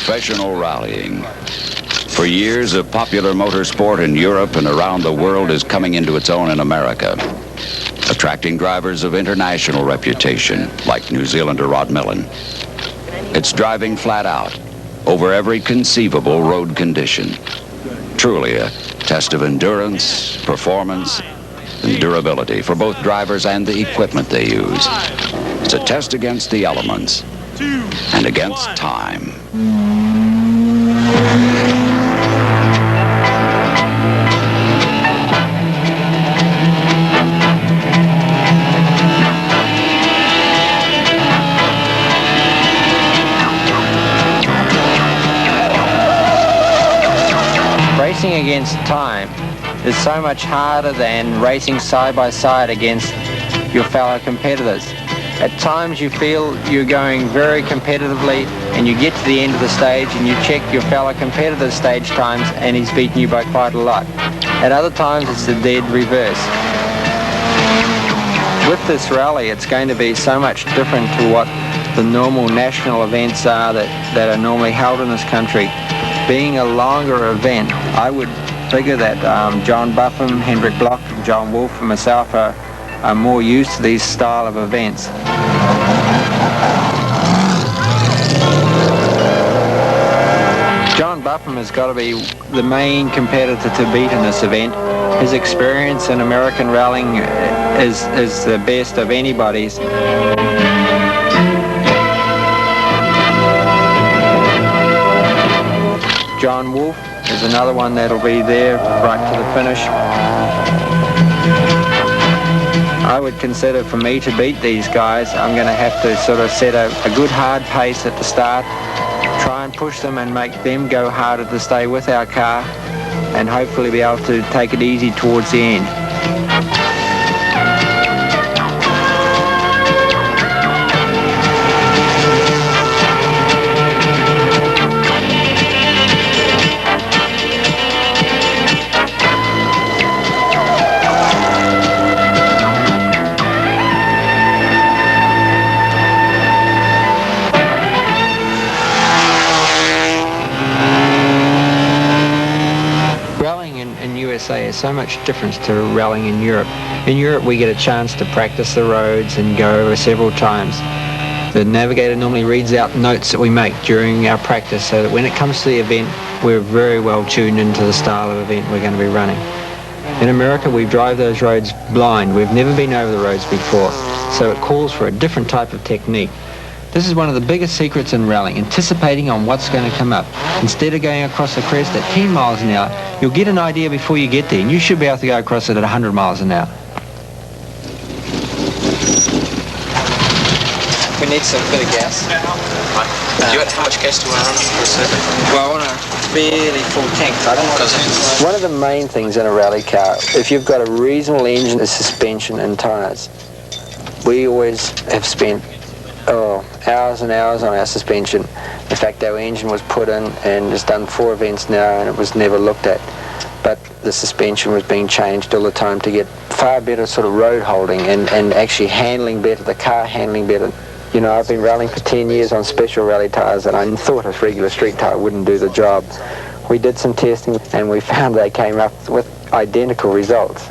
Professional rallying. For years, a popular motorsport in Europe and around the world is coming into its own in America, attracting drivers of international reputation, like New Zealander Rod Millen. It's driving flat out, over every conceivable road condition. Truly a test of endurance, performance, and durability for both drivers and the equipment they use. It's a test against the elements and against time. Racing against time is so much harder than racing side by side against your fellow competitors. At times you feel you're going very competitively and you get to the end of the stage and you check your fellow competitor's stage times and he's beaten you by quite a lot. At other times it's the dead reverse. With this rally it's going to be so much different to what the normal national events are that are normally held in this country. Being a longer event, I would figure that John Buffum, Hendrik Block, John Woolf and myself are more used to these style of events. John Buffum has got to be the main competitor to beat in this event. His experience in American rallying is the best of anybody's. John Woolf is another one that'll be there right to the finish. I would consider for me to beat these guys, I'm going to have to sort of set a good hard pace at the start, try and push them and make them go harder to stay with our car, and hopefully be able to take it easy towards the end. There's so much difference to rallying in Europe. In Europe we get a chance to practice the roads and go over several times. The navigator normally reads out notes that we make during our practice so that when it comes to the event we're very well tuned into the style of event we're going to be running. In America we drive those roads blind. We've never been over the roads before, so it calls for a different type of technique. This is one of the biggest secrets in rallying, anticipating on what's going to come up. Instead of going across the crest at 10 miles an hour, you'll get an idea before you get there, and you should be able to go across it at 100 miles an hour. We need some bit of gas. How much gas do you want to run for a circuit? Well, I want a fairly full tank. I don't want One of the main things in a rally car, if you've got a reasonable engine, is suspension and tyres. We always have spent hours and hours on our suspension. In fact, our engine was put in and has done 4 events now and it was never looked at. But the suspension was being changed all the time to get far better sort of road holding and actually handling better, the car handling better. You know, I've been rallying for 10 years on special rally tyres and I thought a regular street tyre wouldn't do the job. We did some testing and we found they came up with identical results.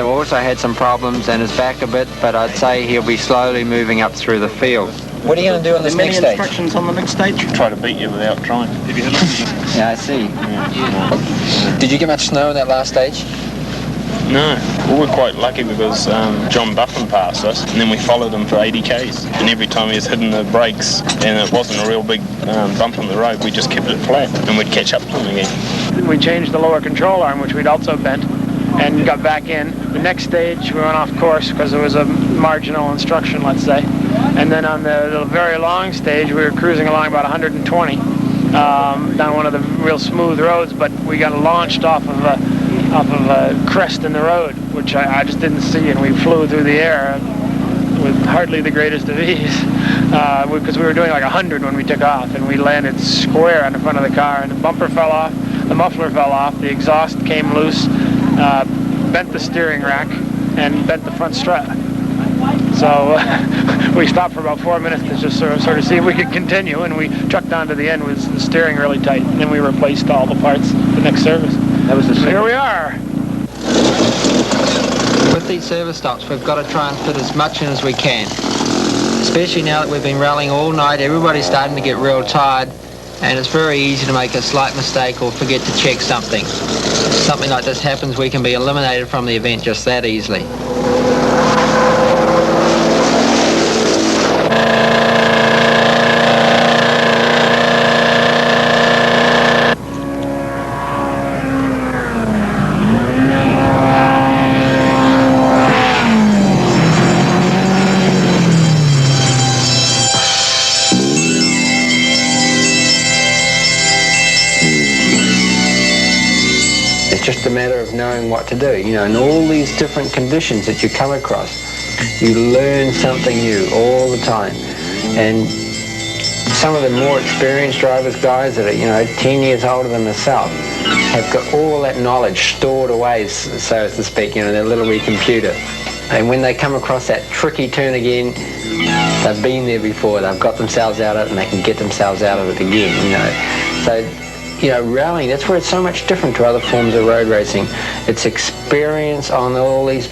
Also had some problems and is back a bit, but I'd say he'll be slowly moving up through the field. What are you going to do on this next stage? Instructions on the next stage? Try to beat you without trying. Have you had Yeah, I see. Yeah. Did you get much snow in that last stage? No. Well, we're quite lucky because John Buffum passed us, and then we followed him for 80 k's. And every time he was hitting the brakes, and it wasn't a real big bump on the road, we just kept it flat, and we'd catch up to him again. We changed the lower control arm, which we'd also bent, and got back in. The next stage, we went off course because it was a marginal instruction, let's say. And then on the very long stage, we were cruising along about 120 down one of the real smooth roads, but we got launched off of a crest in the road, which I just didn't see, and we flew through the air with hardly the greatest of ease, because we were doing like 100 when we took off, and we landed square on the front of the car, and the bumper fell off, the muffler fell off, the exhaust came loose, bent the steering rack, and bent the front strut. So we stopped for about 4 minutes to just sort of see if we could continue, and we trucked on to the end with the steering really tight, and then we replaced all the parts the next service. That was the Here we are. With these service stops, we've got to try and fit as much in as we can. Especially now that we've been rallying all night, everybody's starting to get real tired, and it's very easy to make a slight mistake or forget to check something. Something like this happens, we can be eliminated from the event just that easily. Just a matter of knowing what to do, you know, in all these different conditions that you come across. You learn something new all the time. And some of the more experienced drivers, guys that are, 10 years older than myself, have got all that knowledge stored away, so as to speak, in their little wee computer. And when they come across that tricky turn again, they've been there before, they've got themselves out of it, and they can get themselves out of it again, So, rallying, that's where it's so much different to other forms of road racing. It's experience on all these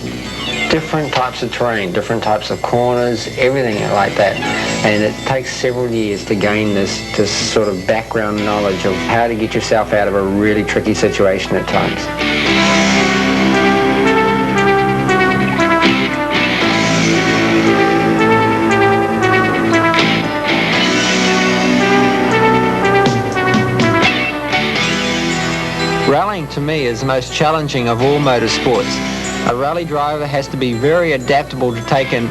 different types of terrain, different types of corners, everything like that. And it takes several years to gain this sort of background knowledge of how to get yourself out of a really tricky situation at times. Rallying to me is the most challenging of all motorsports. A rally driver has to be very adaptable to take in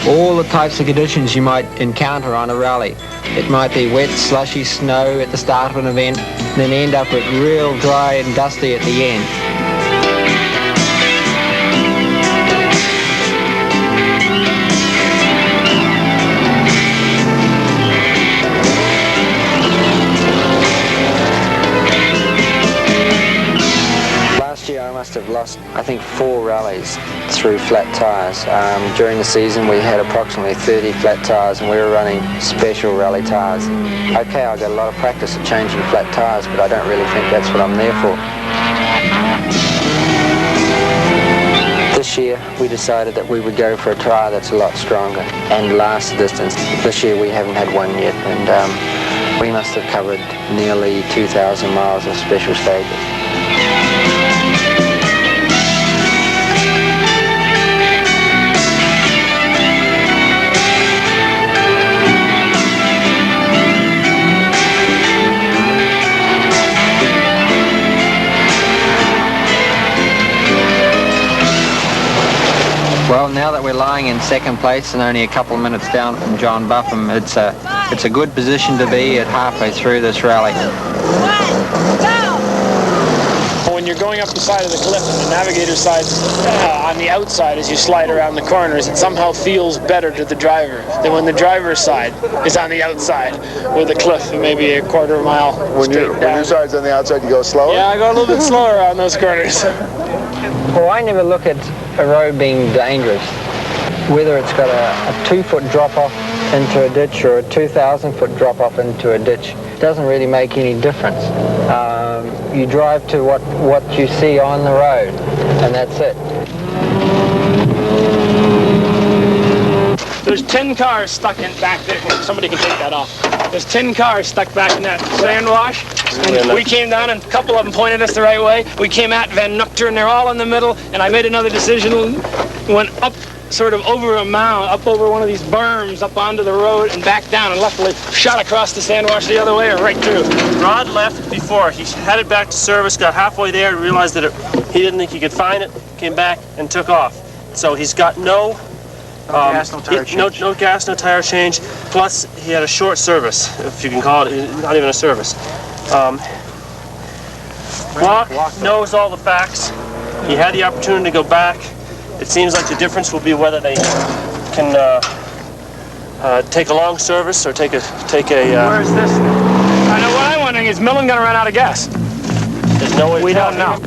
all the types of conditions you might encounter on a rally. It might be wet, slushy snow at the start of an event, then end up with real dry and dusty at the end. I must have lost, I think, 4 rallies through flat tyres. During the season we had approximately 30 flat tyres, and we were running special rally tyres. Okay, I got a lot of practice at changing flat tyres, but I don't really think that's what I'm there for. This year we decided that we would go for a tyre that's a lot stronger and lasts the distance. This year we haven't had one yet, and we must have covered nearly 2,000 miles of special stages. Well, now that we're lying in second place and only a couple of minutes down from John Buffum, it's a good position to be at halfway through this rally. When you're going up the side of the cliff on the navigator side, on the outside as you slide around the corners, it somehow feels better to the driver than when the driver's side is on the outside with a cliff maybe a quarter of a mile when your side's on the outside, you go slower? Yeah, I go a little bit slower on those corners. Well, I never look at a road being dangerous, whether it's got a 2-foot drop-off into a ditch or a 2,000-foot drop-off into a ditch. It doesn't really make any difference. You drive to what you see on the road, and that's it. There's 10 cars stuck in back there. Somebody can take that off. There's 10 cars stuck back in that sand wash. And we came down, and a couple of them pointed us the right way. We came at Van Nuchter, and they're all in the middle. And I made another decision, went up sort of over a mound, up over one of these berms, up onto the road, and back down, and luckily shot across the sand wash the other way and right through. Rod left before. He headed back to service, got halfway there, realized that he didn't think he could find it, came back and took off. So he's got no gas, no tire change. No gas, no tire change. Plus, he had a short service, if you can call it, not even a service. Block knows all the facts. He had the opportunity to go back. It seems like the difference will be whether they can take a long service or take a. Where's this? I know what I'm wondering is Millen gonna run out of gas? There's no way. We don't know.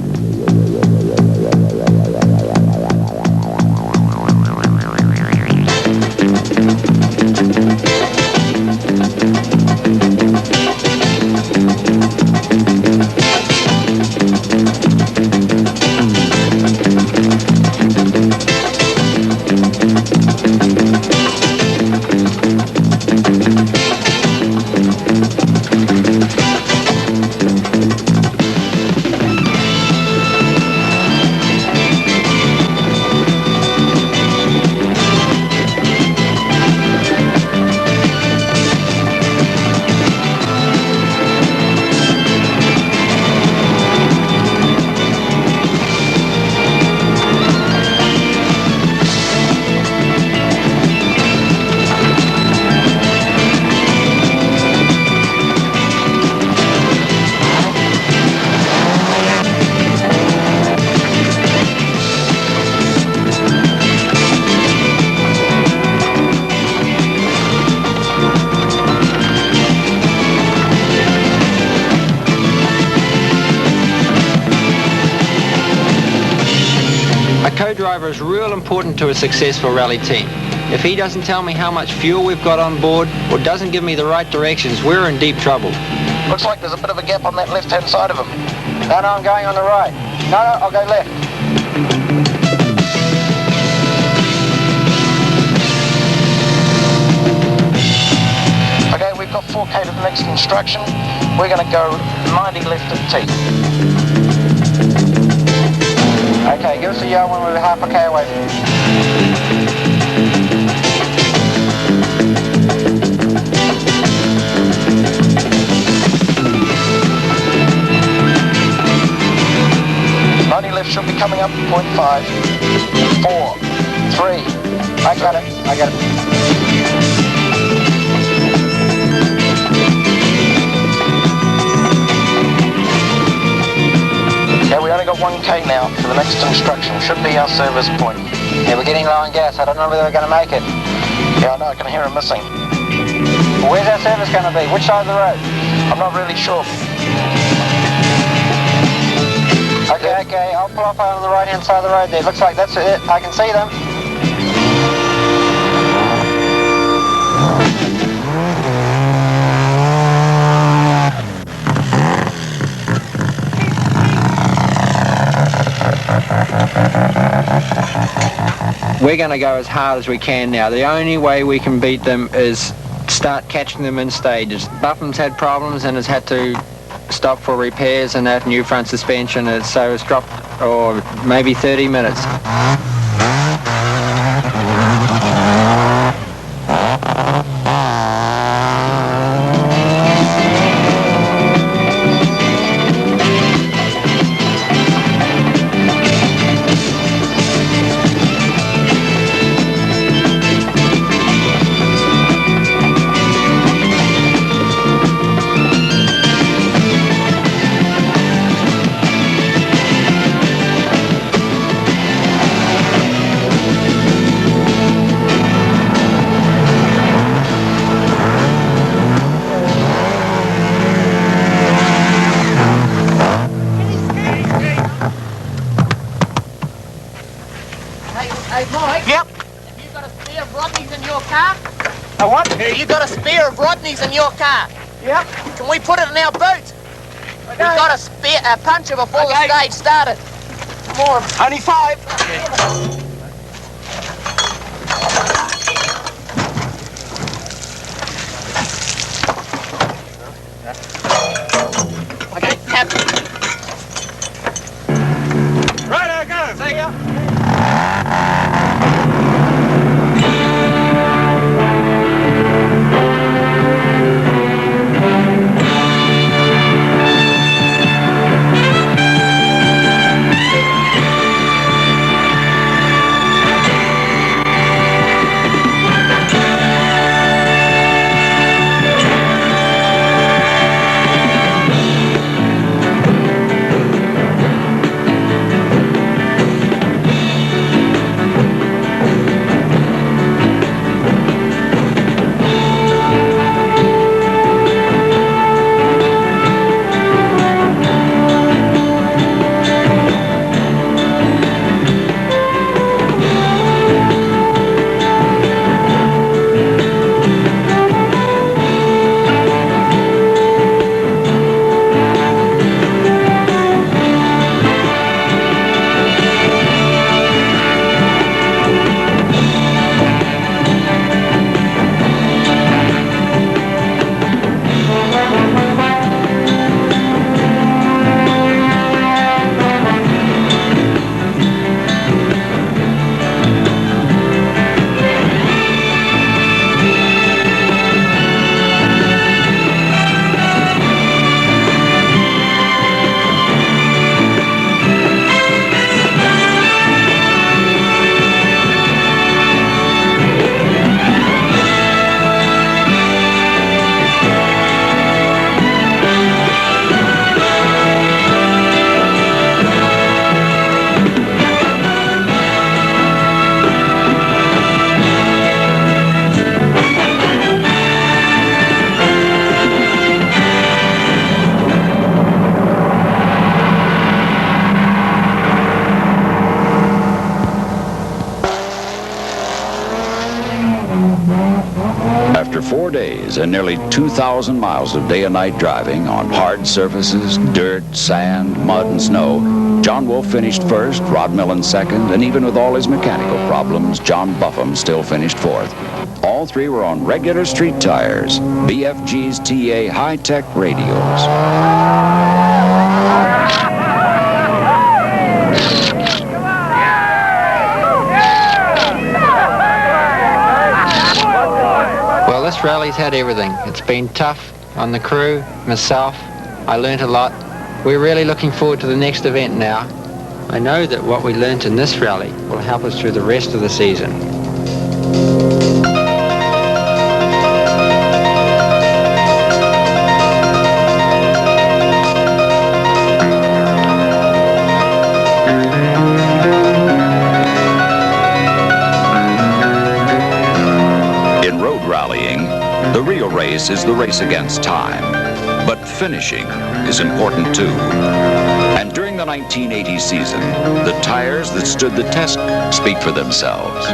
Co-driver is real important to a successful rally team. If he doesn't tell me how much fuel we've got on board or doesn't give me the right directions, we're in deep trouble. Looks like there's a bit of a gap on that left-hand side of him. No, I'm going on the right. No, I'll go left. Okay, we've got 4K to the next instruction. We're going to go 90 left at T. Okay, give us a yell when we're half a K away from you. Left should be coming up 0.5, 4, 3. I got it. Okay, we only got 1K now for the next instruction. Should be our service point. Yeah, we're getting low on gas. I don't know whether we're going to make it. Yeah, I know. I can hear him missing. Where's our service going to be? Which side of the road? I'm not really sure. Okay, I'll pull off on the right-hand side of the road there. Looks like that's it. I can see them. We're going to go as hard as we can now. The only way we can beat them is start catching them in stages. Buffum's had problems and has had to stop for repairs and that new front suspension, so it's dropped maybe 30 minutes. You got a spare of Rodney's in your car? Yep. Can we put it in our boot? We've got a puncher before the stage started. Come on. Only 5. Okay, Captain. Right, go. See ya. After 4 days and nearly 2,000 miles of day and night driving on hard surfaces, dirt, sand, mud, and snow, John Woolf finished first, Rod Millen second, and even with all his mechanical problems, John Buffum still finished fourth. All three were on regular street tires, BFG's TA high-tech radials. Well, this rally's had everything. It's been tough on the crew, myself. I learnt a lot. We're really looking forward to the next event now. I know that what we learnt in this rally will help us through the rest of the season. The real race is the race against time, but finishing is important too. And during the 1980 season, the tires that stood the test speak for themselves.